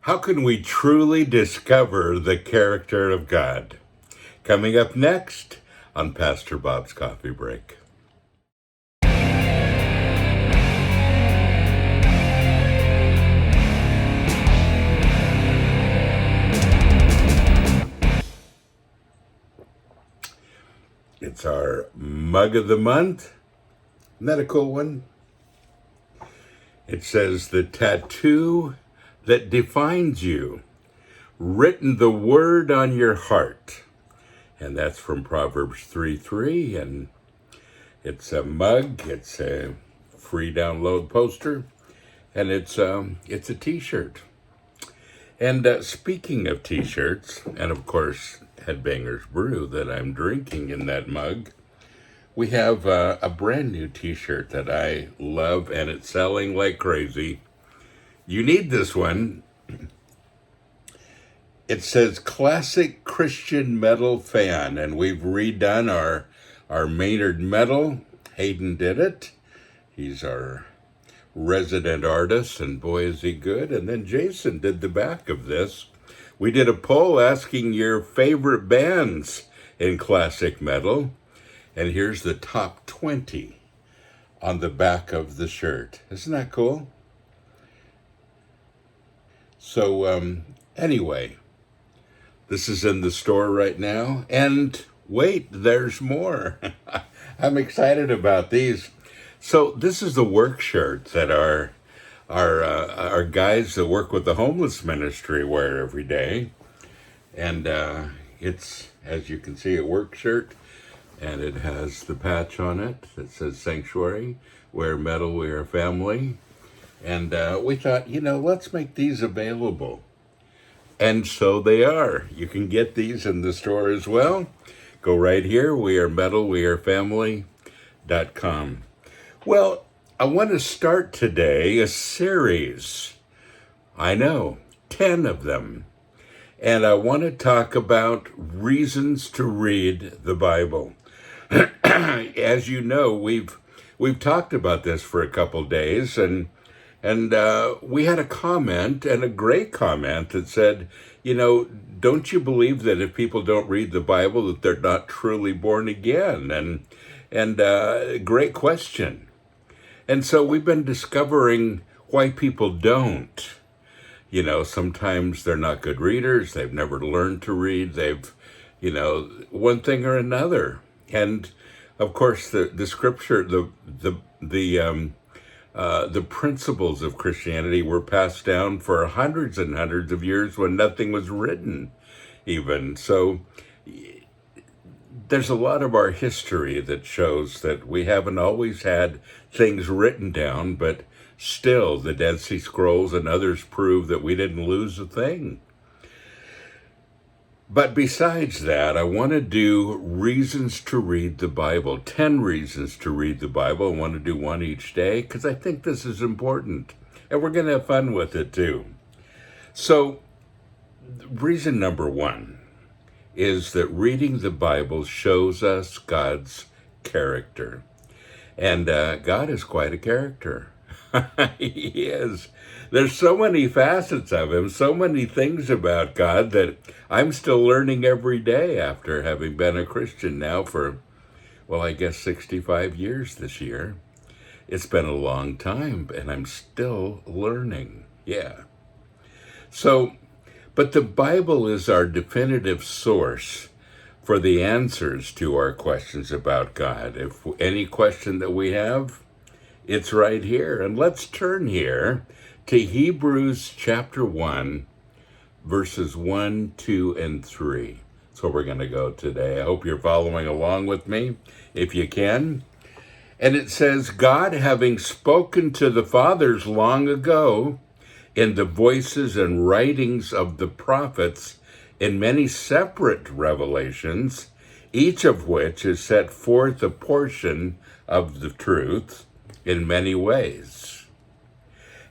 How can we truly discover the character of God? Coming up next on Pastor Bob's Coffee Break. It's our mug of the month. Isn't that a cool one? It says, the tattoo that defines you, written the word on your heart. And that's from Proverbs 3:3, and it's a mug, it's a free download poster, and it's a t-shirt. And speaking of t-shirts, and of course, HEADBANGERS brew that I'm drinking in that mug, we have a brand new t-shirt that I love, and it's selling like crazy. You need this one. It says Classic Christian Metal Fan, and we've redone our Maynard metal. Hayden did it. He's our resident artist, and boy is he good. And then Jason did the back of this. We did a poll asking your favorite bands in classic metal, and here's the top 20 on the back of the shirt. Isn't that cool? So anyway, this is in the store right now, and wait, there's more. I'm excited about these. So this is the work shirt that our guys that work with the homeless ministry wear every day. And it's, as you can see, a work shirt, and it has the patch on it that says Sanctuary, wear metal, we are family. And we thought, let's make these available. And so they are. You can get these in the store as well. Go right here, wearemetal.com. Well, I want to start today a series. I know, 10 of them. And I want to talk about reasons to read the Bible. As you know, we've talked about this for a couple days, and we had a comment, and a great comment, that said, don't you believe that if people don't read the Bible that they're not truly born again? And great question. And so we've been discovering why people don't. Sometimes they're not good readers. They've never learned to read. They've, one thing or another. And of course, the scripture, the principles of Christianity were passed down for hundreds and hundreds of years when nothing was written, even. So there's a lot of our history that shows that we haven't always had things written down, but still the Dead Sea Scrolls and others prove that we didn't lose a thing. But besides that, I want to do reasons to read the Bible, 10 reasons to read the Bible. I want to do one each day because I think this is important. And we're going to have fun with it too. So, reason number one is that reading the Bible shows us God's character. And God is quite a character. He is. There's so many facets of him, so many things about God that I'm still learning every day after having been a Christian now for, 65 years this year. It's been a long time, and I'm still learning. Yeah. So, but the Bible is our definitive source for the answers to our questions about God. If any question that we have, it's right here. And let's turn here to Hebrews chapter 1, verses 1, 2, and 3. That's where we're going to go today. I hope you're following along with me, if you can. And it says, God, having spoken to the fathers long ago in the voices and writings of the prophets in many separate revelations, each of which has set forth a portion of the truth in many ways,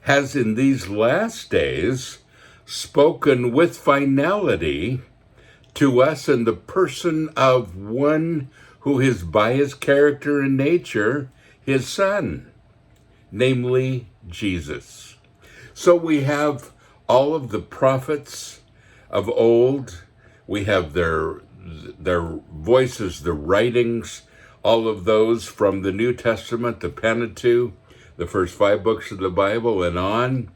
has in these last days spoken with finality to us in the person of one who is by his character and nature, his Son, namely Jesus. So we have all of the prophets of old. We have their voices, the writings, all of those from the New Testament, the Pentateuch, the first 5 books of the Bible and on.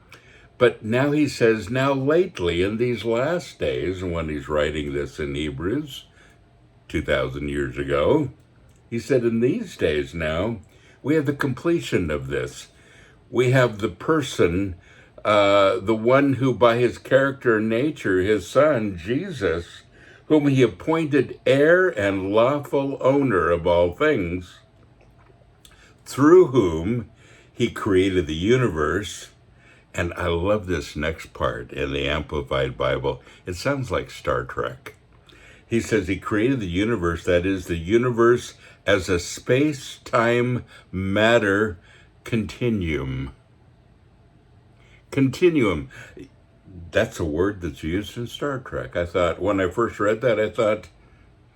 But now he says, now lately, in these last days, and when he's writing this in Hebrews, 2,000 years ago, he said, in these days now, we have the completion of this. We have the person, the one who by his character and nature, his son, Jesus, whom he appointed heir and lawful owner of all things, through whom he created the universe. And I love this next part in the Amplified Bible. It sounds like Star Trek. He says he created the universe, that is, the universe as a space-time matter continuum. Continuum. That's a word that's used in Star Trek. I thought, when I first read that, I thought,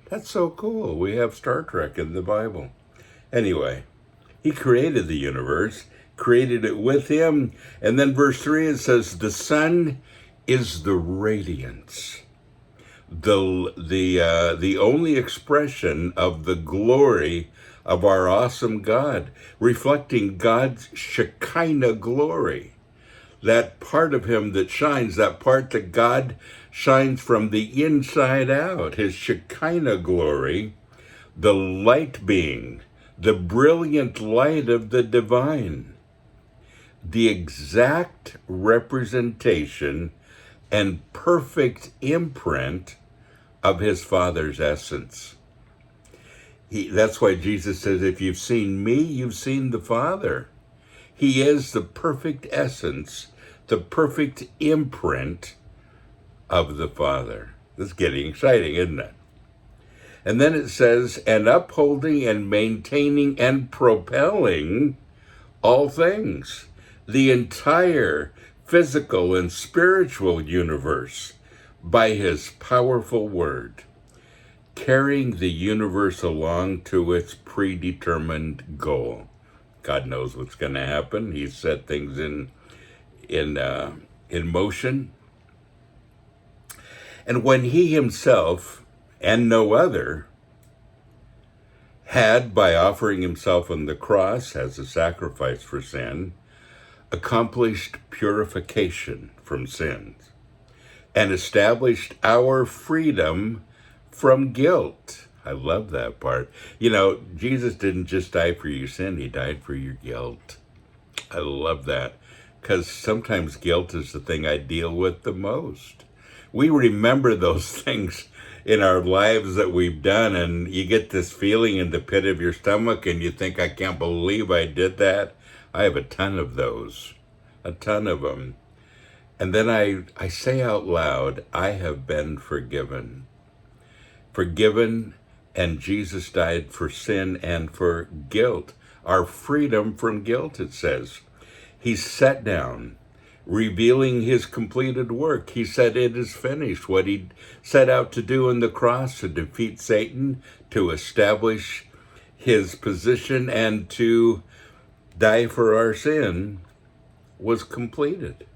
that's so cool. We have Star Trek in the Bible. Anyway, he created the universe, created it with him. And then verse 3, it says, the Sun is the radiance, the only expression of the glory of our awesome God, reflecting God's Shekinah glory. That part of him that shines, that part that God shines from the inside out, his Shekinah glory, the light being, the brilliant light of the divine, the exact representation and perfect imprint of his Father's essence. That's why Jesus says, if you've seen me, you've seen the Father. He is the perfect essence, the perfect imprint of the Father. This is getting exciting, isn't it? And then it says, and upholding and maintaining and propelling all things, the entire physical and spiritual universe by his powerful word, carrying the universe along to its predetermined goal. God knows what's going to happen. He's set things in motion. And when he himself, and no other, had, by offering himself on the cross as a sacrifice for sin, accomplished purification from sins, and established our freedom from guilt. I love that part. You know, Jesus didn't just die for your sin, he died for your guilt. I love that, because sometimes guilt is the thing I deal with the most. We remember those things in our lives that we've done, and you get this feeling in the pit of your stomach, and you think, I can't believe I did that. I have a ton of those, a ton of them. And then I say out loud, I have been forgiven. Forgiven, and Jesus died for sin and for guilt. Our freedom from guilt, it says. He sat down, revealing his completed work. He said, it is finished. What he set out to do on the cross, to defeat Satan, to establish his position, and to die for our sin, was completed,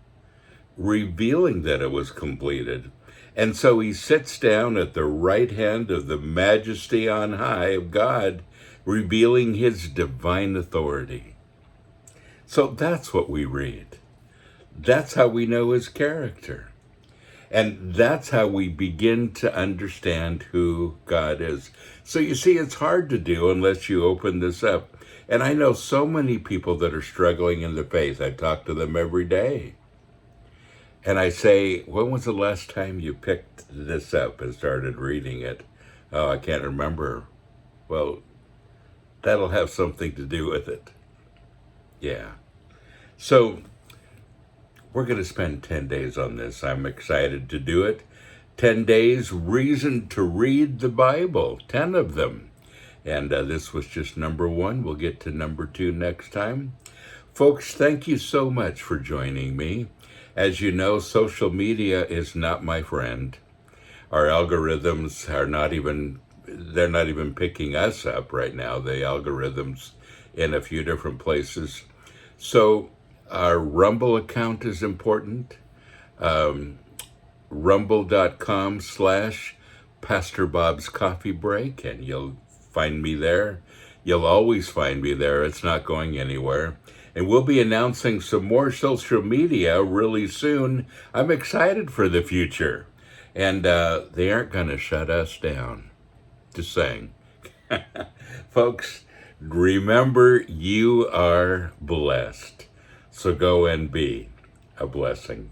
revealing that it was completed. And so he sits down at the right hand of the majesty on high of God, revealing his divine authority. So that's what we read. That's how we know his character. And that's how we begin to understand who God is. So you see, it's hard to do unless you open this up. And I know so many people that are struggling in the faith. I talk to them every day. And I say, when was the last time you picked this up and started reading it? Oh, I can't remember. Well, that'll have something to do with it. Yeah. So we're going to spend 10 days on this. I'm excited to do it. 10 days, reason to read the Bible, 10 of them. And this was just number 1. We'll get to number 2 next time. Folks, thank you so much for joining me. As you know, social media is not my friend. Our algorithms are they're not even picking us up right now, the algorithms in a few different places. So our Rumble account is important. rumble.com/Pastor Bob's Coffee Break, and you'll find me there. You'll always find me there. It's not going anywhere. And we'll be announcing some more social media really soon. I'm excited for the future. And they aren't going to shut us down. Just saying. Folks, remember you are blessed. So go and be a blessing.